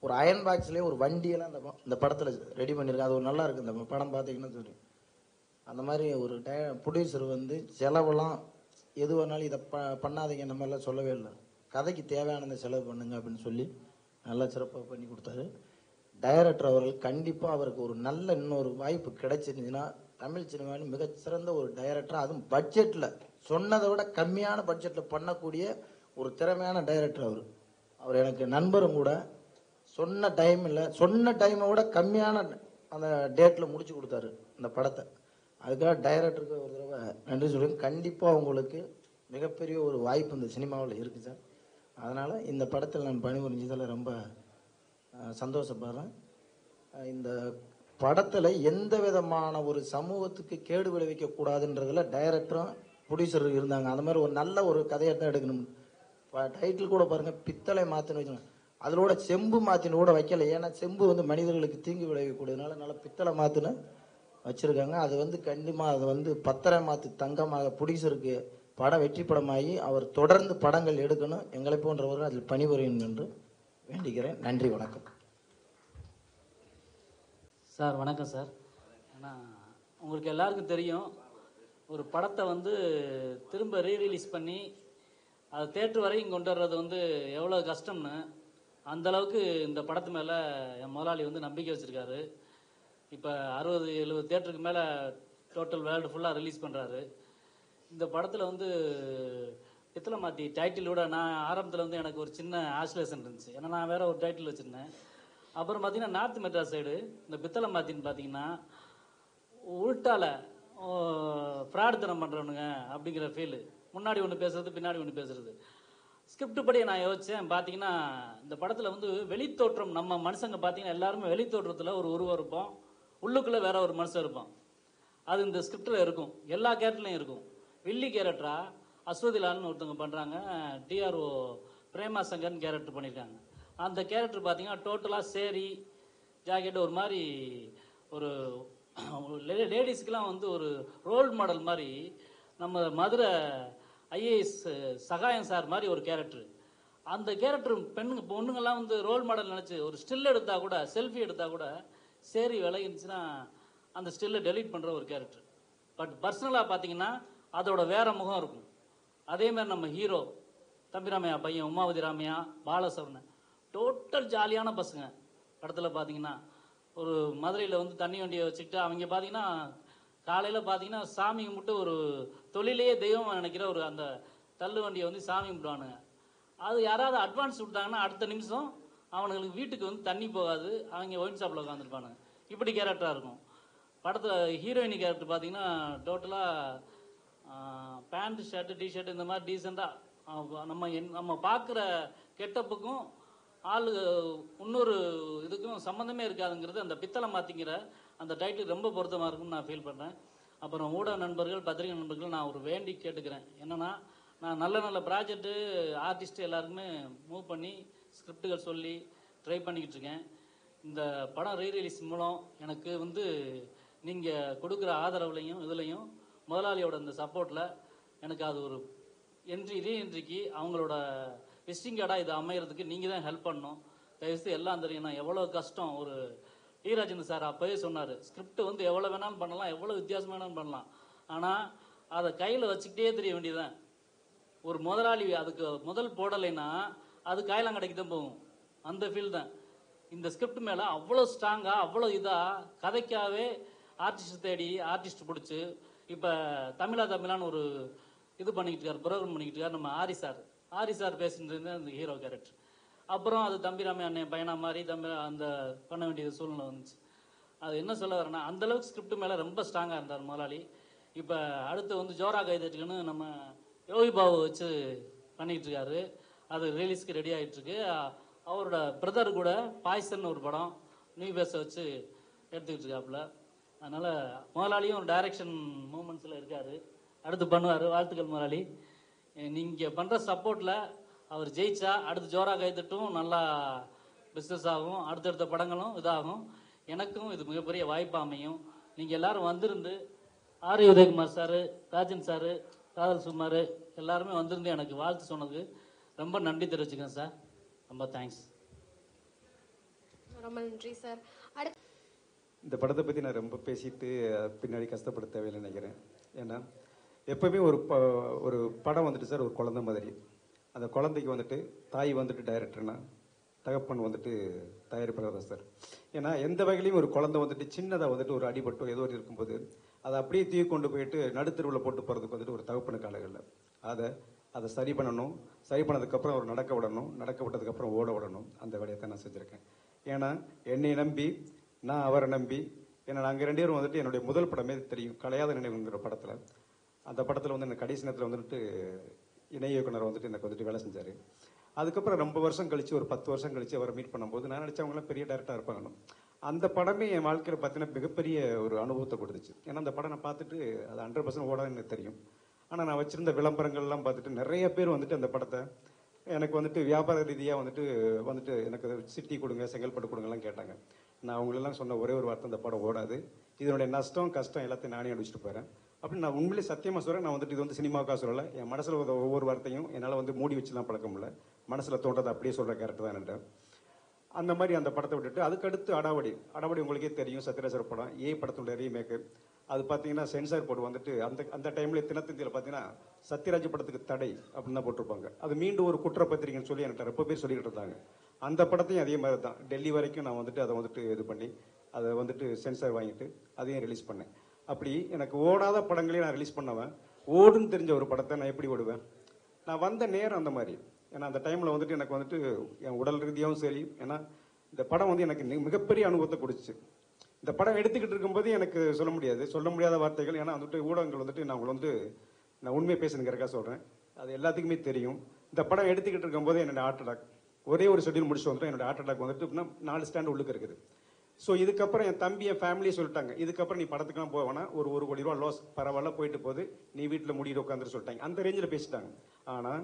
Speaker 7: ஒரு அயன் பாக்ஸ்லேயே ஒரு வண்டியெல்லாம் இந்த படத்தில் ரெடி பண்ணியிருக்கேன். அது ஒரு நல்லா இருக்குது, இந்த படம் பார்த்தீங்கன்னா தெரியும். அந்த மாதிரி ஒரு ப்ரொடியூசர் வந்து செலவெல்லாம் எது வேணாலும் இதை பண்ணாதீங்க இந்த மாதிரிலாம் சொல்லவே இல்லை, கதைக்கு தேவையானதை செலவு பண்ணுங்க அப்படின்னு சொல்லி நல்லா சிறப்பாக பண்ணி கொடுத்தாரு. டைரக்டர் அவர்கள் கண்டிப்பாக அவருக்கு ஒரு நல்ல இன்னொரு வாய்ப்பு கிடைச்சிருந்துச்சுன்னா தமிழ் சினிமாவின் மிகச்சிறந்த ஒரு டைரக்டர், அதுவும் பட்ஜெட்டில் சொன்னதை விட கம்மியான பட்ஜெட்டில் பண்ணக்கூடிய ஒரு திறமையான டைரக்டர் அவர் எனக்கு நண்பரும் கூட. சொன்ன டைமை விட கம்மியான அந்த டேட்டில் முடிச்சு கொடுத்தாரு இந்த படத்தை. அதுக்காக டைரக்டருக்கு ஒரு தடவை நன்றி சொல்லுங்க. கண்டிப்பாக உங்களுக்கு மிகப்பெரிய ஒரு வாய்ப்பு இந்த சினிமாவில் இருக்குது சார். அதனால் இந்த படத்தில் நான் பணிபுரிஞ்சதில் ரொம்ப சந்தோஷப்படுறேன். இந்த படத்தில் எந்த விதமான ஒரு சமூகத்துக்கு கேடு விளைவிக்கக்கூடாதுன்றதில் டைரக்டரும் ப்ரொடியூசரும் இருந்தாங்க. அந்த மாதிரி ஒரு நல்ல ஒரு கதையை தான் எடுக்கணும். டைட்டில் கூட பாருங்கள், பித்தளை மாற்றுன்னு வச்சுக்கணும், அதோட செம்பு மாற்றின்னு கூட வைக்கல. ஏன்னா செம்பு வந்து மனிதர்களுக்கு தீங்கு விளைவிக்கக்கூடியதுனால நல்லா பித்தளை மாற்றுன்னு வச்சுருக்காங்க. அது வந்து கண்டிப்பாக அது வந்து பத்தரை மாற்று தங்கமாக ப்ரொடியூசருக்கு படம் வெற்றி படமாகி அவர் தொடர்ந்து படங்கள் எடுக்கணும், எங்களை போன்றவர்கள் அதில் பணிபுரியணும் என்று வேண்டிக்கிறேன். நன்றி, வணக்கம்
Speaker 3: சார். வணக்கம் சார். ஆனால் உங்களுக்கு எல்லாருக்கும் தெரியும், ஒரு படத்தை வந்து திரும்ப ரீரிலீஸ் பண்ணி அதை தேட்டர் வரையும் கொண்டு வர்றது வந்து எவ்வளோ கஷ்டம்னு அந்தளவுக்கு இந்த படத்து மேலே என் முதலாளி வந்து நம்பிக்கை வச்சுருக்காரு. இப்போ 60-70 தேட்டருக்கு மேலே டோட்டல் வேர்ல்டு ஃபுல்லாக ரிலீஸ் பண்ணுறாரு. இந்த படத்தில் வந்து பித்தளை மாற்றி டைட்டிலோட நான் ஆரம்பத்தில் வந்து எனக்கு ஒரு சின்ன ஆஸ்லேஷன் இருந்துச்சு, ஏன்னா நான் வேறு ஒரு டைட்டில் வச்சுருந்தேன். அப்புறம் பார்த்தீங்கன்னா நார்த் மெட்ராஸ் சைடு இந்த பித்தளை மாற்றின்னு பார்த்தீங்கன்னா உள்டால ஃப்ராடுத்தனம் பண்ணுறவனுங்க அப்படிங்கிற ஃபீலு, முன்னாடி ஒன்று பேசுறது பின்னாடி ஒன்று பேசுறது. ஸ்கிரிப்ட் படி நான் யோசித்தேன். பார்த்தீங்கன்னா இந்த படத்தில் வந்து வெளித்தோற்றம், நம்ம மனுஷங்க பார்த்தீங்கன்னா எல்லாருமே வெளித்தோற்றத்தில் ஒரு உருவம் இருப்போம், உள்ளுக்குள்ளே வேற ஒரு மனுஷன் இருப்பான். அது இந்த ஸ்கிரிப்டில் இருக்கும், எல்லா கேரக்டர்லையும் இருக்கும். வில்லி கேரக்டரா அஸ்வதிலால்னு ஒருத்தவங்க பண்ணுறாங்க, டிஆர்ஓ பிரேமா சங்கர்னு கேரக்டர் பண்ணியிருக்காங்க. அந்த கேரக்டர் பார்த்தீங்கன்னா டோட்டலாக சேரி ஜாக்கெட் ஒரு மாதிரி ஒரு லேடிஸ்க்கெலாம் வந்து ஒரு ரோல் மாடல் மாதிரி, நம்ம மதுரை ஐஏஎஸ் சகாயம் சார் மாதிரி ஒரு கேரக்டர். அந்த கேரக்டர் பொண்ணுங்கள்லாம் வந்து ரோல் மாடல் நினச்சி ஒரு ஸ்டில் எடுத்தால் கூட, செல்ஃபி எடுத்தால் கூட சேரி விலகிருந்துச்சுன்னா அந்த ஸ்டில்லை டெலீட் பண்ணுற ஒரு கேரக்டர். பட் பர்சனலாக பார்த்தீங்கன்னா அதோட வேற முகம் இருக்கும். அதேமாதிரி நம்ம ஹீரோ தம்பிராமையா பையன் உமாவதி ராமையா பாலசவரன் டோட்டல் ஜாலியான பசங்க. படத்தில் பார்த்தீங்கன்னா ஒரு மதுரையில் வந்து தண்ணி வண்டியை வச்சுக்கிட்டு அவங்க பார்த்தீங்கன்னா காலையில் பார்த்தீங்கன்னா சாமி கும்பிட்டு ஒரு தொழிலையே தெய்வம் நினைக்கிற ஒரு அந்த தள்ளு வண்டியை வந்து சாமி கும்பிடுவானுங்க. அது யாராவது அட்வான்ஸ் கொடுத்தாங்கன்னா அடுத்த நிமிஷம் அவனுங்களுக்கு வீட்டுக்கு வந்து தண்ணி போகாது, அவங்க ஒயின் ஷாப்பில் உட்காந்துருப்பானுங்க. இப்படி கேரக்டராக இருக்கும். படத்தில் ஹீரோயினி கேரக்டர் பார்த்தீங்கன்னா டோட்டலாக பேண்ட் ஷர்ட்டு டிஷர்ட் இந்த மாதிரி டீசெண்டாக நம்ம பார்க்குற கெட்டப்புக்கும் ஆளு இன்னொரு இதுக்கும் சம்மந்தமே இருக்காதுங்கிறது அந்த பித்தளை மாற்றிங்கிற அந்த டைட்டில் ரொம்ப பொருத்தமாக இருக்குன்னு நான் ஃபீல் பண்ணுறேன். அப்புறம் ஊடக நண்பர்கள், பத்திரிகை நண்பர்கள் நான் ஒரு வேண்டி கேட்டுக்கிறேன். என்னென்னா, நான் நல்ல நல்ல ப்ராஜெக்ட்டு ஆர்டிஸ்ட்டு எல்லாருக்குமே மூவ் பண்ணி ஸ்கிரிப்டுகள் சொல்லி ட்ரை பண்ணிக்கிட்டு இருக்கேன். இந்த படம் ரீரிலீஸ் மூலம் எனக்கு வந்து நீங்கள் கொடுக்குற ஆதரவுலையும் இதுலையும் முதலாளியோட இந்த சப்போர்ட்டில் எனக்கு அது ஒரு ரீஎன்ட்ரிக்கு அவங்களோட விசிட்டிங் கார்டாக இது அமைகிறதுக்கு நீங்கள் தான் ஹெல்ப் பண்ணணும். தயவுசெய்து எல்லாம் தெரியும் நான் எவ்வளோ கஷ்டம். ஒரு டி ராஜேந்திரன் சார் அப்போவே சொன்னார், ஸ்கிரிப்ட் வந்து எவ்வளோ வேணாலும் பண்ணலாம், எவ்வளோ வித்தியாசம் வேணாலும் பண்ணலாம், ஆனால் அதை கையில் வச்சுக்கிட்டே தெரிய வேண்டியதுதான். ஒரு முதலாளி அதுக்கு முதல் போடலைன்னா அது காயலாங்கடைக்கு தான் போகும். அந்த ஃபீல் தான். இந்த ஸ்கிரிப்ட் மேலே அவ்வளோ ஸ்ட்ராங்காக அவ்வளோ இதாக கதைக்காகவே ஆர்டிஸ்ட் தேடி ஆர்டிஸ்ட் பிடிச்சி இப்போ தமிழான்னு ஒரு இது பண்ணிக்கிட்டு இருக்காரு, ப்ரோக்ராம் பண்ணிக்கிட்டு இருக்காரு நம்ம ஆரி சார் பேசுறது அந்த ஹீரோ கேரக்டர். அப்புறம் அது தம்பிராமே அண்ணன் பையனா மாதிரி அந்த பண்ண வேண்டியது சூழ்நிலை வந்துச்சு. அது என்ன சொல்ல வரேன்னா, அந்தளவுக்கு ஸ்கிரிப்ட் மேலே ரொம்ப ஸ்ட்ராங்காக இருந்தார் முதலாளி. இப்போ அடுத்து வந்து ஜோரா கைதட்டுக்குன்னு நம்ம யோகி பாபு வச்சு பண்ணிக்கிட்டு இருக்காரு. அது ரிலீஸ்க்கு ரெடி ஆகிட்டுருக்கு. அவரோட பிரதர் கூட பாய்சன் ஒரு படம் நியூ பேஸை வச்சு எடுத்துக்கிட்டு இருக்காப்புல. அதனால் முதலாளியும் ஒரு டைரக்ஷன் மூமெண்ட்ஸில் இருக்கார், அடுத்து பண்ணுவார். வாழ்த்துக்கள் முதலாளி. நீங்கள் பண்ணுற சப்போர்ட்டில் அவர் ஜெயிச்சா அடுத்து ஜோரா கைதட்டும் நல்லா பிஸ்னஸ் ஆகும், அடுத்தடுத்த படங்களும் இதாகும். எனக்கும் இது மிகப்பெரிய வாய்ப்பாக அமையும். நீங்கள் எல்லாரும் வந்திருந்து ஆரி உதயகுமார் சார், ராஜன் சார், காதல் சுமார் எல்லாருமே வந்திருந்து எனக்கு வாழ்த்து சொன்னதுக்கு ரொம்ப நன்றி தெரிவிச்சுக்கேன் சார். ரொம்ப தேங்க்ஸ்.
Speaker 1: ரொம்ப நன்றி சார். அடுத்து
Speaker 2: இந்த படத்தை பற்றி நான் ரொம்ப பேசிட்டு பின்னாடி கஷ்டப்பட தேவையில்லை நினைக்கிறேன். ஏன்னா எப்பவுமே ஒரு படம் வந்துட்டு சார் ஒரு குழந்தை மாதிரி. அந்த குழந்தைக்கு வந்துட்டு தாய் வந்துட்டு டைரக்டர்னா, தகப்பன் வந்துட்டு தயாரிப்பாளர் தான் சார். ஏன்னா எந்த வகையிலையும் ஒரு குழந்தை வந்துட்டு சின்னதாக வந்துட்டு ஒரு அடிபட்டோ ஏதோ ஒரு இருக்கும்போது அதை அப்படியே தூக்கி கொண்டு போயிட்டு நடுத்தருவில் போட்டு போகிறதுக்கு வந்துட்டு ஒரு தகப்பனுக்கு அழகில்லை. அதை சரி பண்ணணும். சரி பண்ணதுக்கப்புறம் அவர் நடக்க விடணும். நடக்க விட்டதுக்கப்புறம் ஓட விடணும். அந்த வேலையை தான் நான் செஞ்சுருக்கேன். ஏன்னா என்னை நம்பி, நான் அவரை நம்பி, ஏன்னா நாங்கள் 2 பேரும் வந்துட்டு என்னுடைய முதல் படமே தெரியும், கலையாத நினைவுங்கிற படத்தில். அந்த படத்தில் வந்து எனக்கு கடைசி நேரத்தில் வந்துட்டு இணை இயக்குனர் வந்துட்டு எனக்கு வந்துட்டு வேலை செஞ்சார். அதுக்கப்புறம் ரொம்ப வருஷம் கழிச்சு, ஒரு 10 வருஷம் கழிச்சு அவரை மீட் பண்ணும்போது நான் நினச்சவங்களாம் பெரிய டேரக்டராக இருப்பாங்க. அந்த படமே என் வாழ்க்கையில் பார்த்தீங்கன்னா மிகப்பெரிய ஒரு அனுபவத்தை கொடுத்துச்சு. ஏன்னா அந்த படம் நான் பார்த்துட்டு அது 100% ஓடாதுன்னு எனக்கு தெரியும். ஆனால் நான் வச்சுருந்த விளம்பரங்கள்லாம் பார்த்துட்டு நிறைய பேர் வந்துட்டு அந்த படத்தை எனக்கு வந்துட்டு வியாபார ரீதியாக வந்துட்டு எனக்கு சிட்டி கொடுங்க, செங்கல்பட்டு கொடுங்கலாம் கேட்டாங்க. நான் அவங்களெல்லாம் சொன்ன ஒரே ஒரு வார்த்தை, அந்த படம் ஓடாது, இதனுடைய நஷ்டம் கஷ்டம் எல்லாத்தையும் நானே அடிச்சுட்டு போகிறேன் அப்படின்னு நான் உண்மையிலே சத்தியமாக சொல்கிறேன். நான் வந்துட்டு இது வந்து சினிமாவுக்காக சொல்லலை, என் மனசில் ஒவ்வொரு வார்த்தையும் என்னால் வந்து மூடி வச்சுலாம் பழக்கம் இல்லை, மனசில் தோன்றதை அப்படியே சொல்கிற கேரக்டர் தான் என்கிட்ட. அந்த மாதிரி அந்த படத்தை விட்டுட்டு அதுக்கடுத்து அடாவடி உங்களுக்கே தெரியும், சத்யராஜர் படம், படத்துடைய ரீமேக்கு. அது பார்த்தீங்கன்னா சென்சார் போர்டு வந்துட்டு அந்த டைமில் தினத்தந்தியில் பார்த்தீங்கன்னா சத்யராஜ் படத்துக்கு தடை அப்படின்னு தான் போட்டிருப்பாங்க. அது மீண்டும் ஒரு குற்றப்பத்திரிக்கைன்னு சொல்லி என்கிட்ட ரொம்ப பேர் சொல்லிக்கிட்டு இருந்தாங்க. அந்த படத்தையும் அதே மாதிரி தான் டெல்லி வரைக்கும் நான் வந்துட்டு அதை வந்துட்டு இது பண்ணி அதை வந்துட்டு சென்சார் வாங்கிட்டு அதையும் ரிலீஸ் பண்ணேன். அப்படி எனக்கு ஓடாத படங்களையும் நான் ரிலீஸ் பண்ணவன், ஓடுன்னு தெரிஞ்ச ஒரு படத்தை நான் எப்படி ஓடுவேன்? நான் வந்த நேரம் அந்த மாதிரி. ஏன்னா அந்த டைமில் வந்துட்டு எனக்கு வந்துட்டு என் உடல் ரீதியாகவும் சரி, ஏன்னா இந்த படம் வந்து எனக்கு மிகப்பெரிய அனுபவத்தை கொடுத்துச்சு. இந்த படம் எடுத்துக்கிட்டு இருக்கும்போது எனக்கு சொல்ல முடியாத வார்த்தைகள். ஏன்னா வந்துட்டு ஊடகங்கள் வந்துட்டு நான் உண்மையை பேசுனுங்கிறக்கா சொல்கிறேன், அது எல்லாத்துக்குமே தெரியும். இந்த படம் எடுத்துக்கிட்டு இருக்கும்போது என்னோட ஹார்ட் அட்டாக், ஒரே ஒரு ஷெட்யூல் முடிச்சு வந்துட்டு என்னோட ஹார்ட் அட்டாக் வந்துட்டு 4 ஸ்டாண்ட் உள்ளுக்கு இருக்குது. ஸோ இதுக்கப்புறம் என் தம்பி என் ஃபேமிலியே சொல்லிட்டாங்க, இதுக்கப்புறம் நீ படத்துக்குலாம் போவேனா, ஒரு 1 கோடி ரூபா லாஸ், பரவாயில்ல போயிட்டு போகுது, நீ வீட்டில் முடிட்டு உட்காந்துட்டு சொல்லிட்டாங்க. அந்த ரேஞ்சில் பேசிட்டாங்க. ஆனால்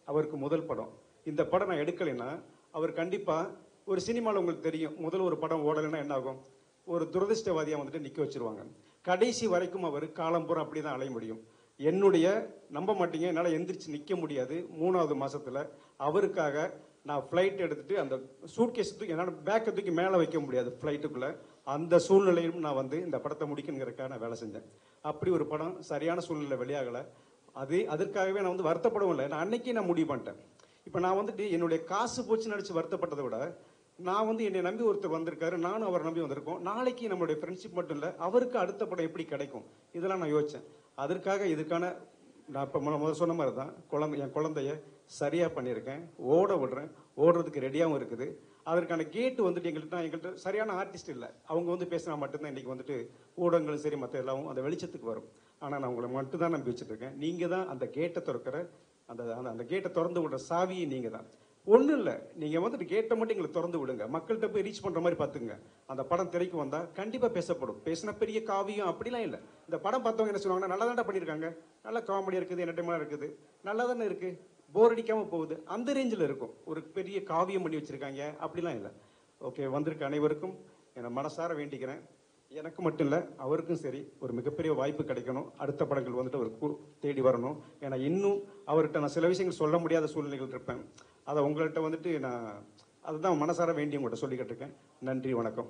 Speaker 2: அவருக்கு முதல் படம், இந்த படம் நான் எடுக்கலைன்னா அவர் கண்டிப்பாக ஒரு சினிமாவில் உங்களுக்கு தெரியும், முதல் ஒரு படம் ஓடலைன்னா என்ன ஆகும்? ஒரு துரதிருஷ்டவாதியாக வந்துட்டு நிற்க வச்சிருவாங்க. கடைசி வரைக்கும் அவர் காலம்புறம் அப்படி தான் அலைய முடியும். நம்ப மாட்டீங்க, என்னால் எந்திரிச்சு நிற்க முடியாது. 3வது மாசத்துல அவருக்காக நான் ஃப்ளைட் எடுத்துட்டு அந்த சூட்கேஸ் தூக்கி என்னால் பேக்கை தூக்கி மேலே வைக்க முடியாது ஃப்ளைட்டுக்குள்ள. அந்த சூழ்நிலையும் நான் வந்து இந்த படத்தை முடிக்கணுங்கிறதுக்காக நான் வேலை செஞ்சேன். அப்படி ஒரு படம் சரியான சூழ்நிலை வெளியாகலை. அதற்காகவே நான் வந்து வருத்தப்படவும் இல்லை. நான் அன்னைக்கே நான் முடிவு பண்ணிட்டேன். இப்போ நான் வந்துட்டு என்னுடைய காசு போச்சு நினச்சி வருத்தப்பட்டதை விட, நான் வந்து என்னை நம்பி ஒருத்தர் வந்திருக்காரு, நானும் அவரை நம்பி வந்திருக்கோம், நாளைக்கு நம்மளுடைய ஃப்ரெண்ட்ஷிப் மட்டும் இல்லை, அவருக்கு அடுத்த படம் எப்படி கிடைக்கும், இதெல்லாம் நான் யோசித்தேன். அதற்காக இதுக்கான நான் இப்போ முதல் சொன்ன மாதிரி தான் என் குழந்தைய சரியாக பண்ணியிருக்கேன், ஓட விடுறேன், ஓடுறதுக்கு ரெடியாகவும் இருக்குது. அதற்கான கேட்டு வந்துட்டு எங்கள்கிட்ட சரியான ஆர்டிஸ்ட் இல்லை. அவங்க வந்து பேசினா மட்டும்தான் இன்றைக்கி வந்துட்டு ஊடகங்களும் சரி மற்ற எல்லாமும் அந்த வெளிச்சத்துக்கு வரும். ஆனால் நான் உங்களை மட்டும் தான் நம்பி வச்சுட்ருக்கேன். நீங்கள் தான் அந்த கேட்டை திறக்கிற அந்த கேட்டை திறந்து விடுற சாவியை நீங்கள் தான். ஒன்றும் இல்லை, நீங்கள் வந்துட்டு கேட்டை மட்டும் எங்களை திறந்து விடுங்க, மக்கள்கிட்ட போய் ரீச் பண்ணுற மாதிரி பார்த்துங்க. அந்த படம் திரைக்கு வந்தால் கண்டிப்பாக பேசப்படும். பேசின பெரிய காவியம் அப்படிலாம் இல்லை. இந்த படம் பார்த்தவங்க என்ன சொல்லுவாங்கன்னா, நல்லா தானே பண்ணியிருக்காங்க, நல்லா காமெடியாக இருக்குது, என்டர்டைன்மெண்டாக இருக்குது, நல்லா தானே இருக்குது, போர் அடிக்காமல் போகுது, அந்த ரேஞ்சில் இருக்கும். ஒரு பெரிய காவியம் பண்ணி வச்சுருக்காங்க அப்படிலாம் இல்லை. ஓகே, வந்திருக்க அனைவருக்கும் என்னை மனசார வேண்டிக்கிறேன். எனக்கு மட்டும் இல்லை, அவருக்கும் சரி ஒரு மிகப்பெரிய வாய்ப்பு கிடைக்கணும். அடுத்த படங்கள் வந்துட்டு அவருக்கு தேடி வரணும். ஏன்னா இன்னும் அவர்கிட்ட நான் சில விஷயங்கள் சொல்ல முடியாத சூழ்நிலைகள் இருப்பேன். அதை உங்கள்கிட்ட வந்துட்டு நான் அதுதான் மனசார வேண்டி உங்கள்கிட்ட சொல்லிக்கிட்டு இருக்கேன். நன்றி, வணக்கம்.